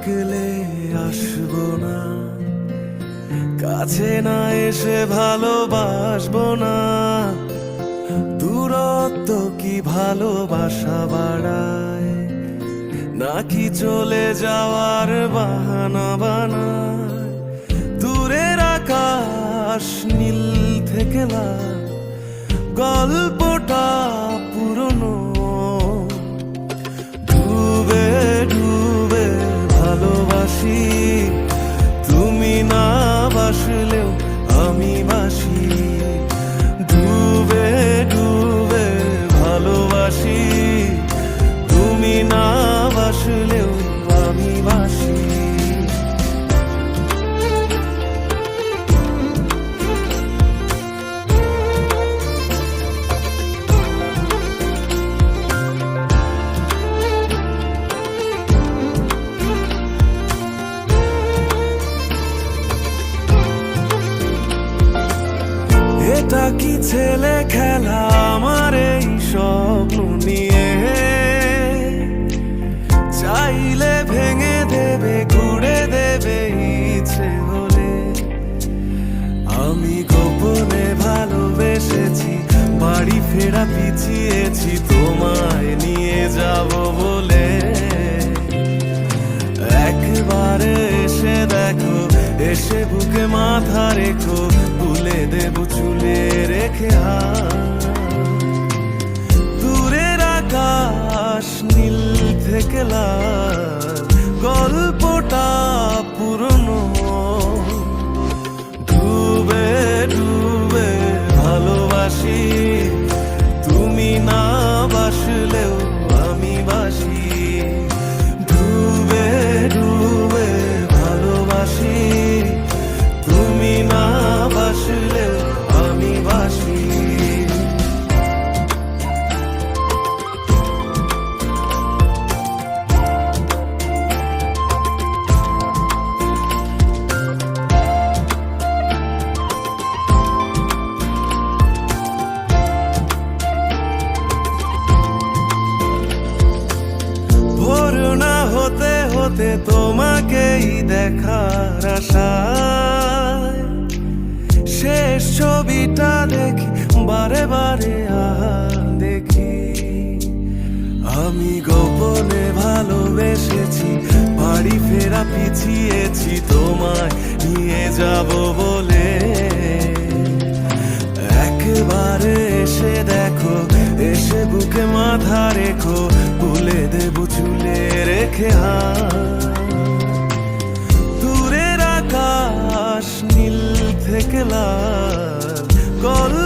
ডাকলে আসবো না, কাছে না এসে ভালোবাসবো না। দূরত্ব কি ভালোবাসা বাড়ায়, নাকি চলে যাওয়ার বাহানা বানায়? দূরের আকাশ নীল থেকে লাল, গল্পটা পুরনো। ডুবে ডুবে ভালোবাসি, তুমি না বাসলেও আমি বাসি। ডুবে ডুবে ভালোবাসি, তুমি না বাসলেও আমি বাসি। এটা কি ছেলে খেলা আমার এই স্বপ্ন নিয়ে? চাইলে ভেঙে দেবে, ঘুরে দেবে ইচ্ছে হলে। আমি গোপনে ভালোবেসেছি, বাড়ি ফেরা পিছিয়েছি তোমায় নিয়ে যাব বলে। একবারে এসে দেখো, এসে বুকে মাথা রেখো, তুলে দেব চুলে রেখে হাত। দূরের আকাশ নীল থেকে লাল, গল্পটা পুরনো। ডুবে ডুবে ভালোবাসি, তুমি না বাসলেও আমি বাসি। ডুবে ডুবে ভালোবাসি, তুমি না বাসলেও আমি বাসি। ভোর না হতে হতে তোমাকেই দেখার আশায়, শেষ ছবিটা দেখি বারে বারে দেখি। আমি গোপনে ভালোবেসেছি, বাড়ি ফেরা পিছিয়েছি তোমায় নিয়ে যাব বলে। একবারে এসে দেখো, এসে বুকে মাথা রেখো, তুলে দেব চুলে রেখে হাত। দূরের আকাশ নীল থেকে লাল, গল্প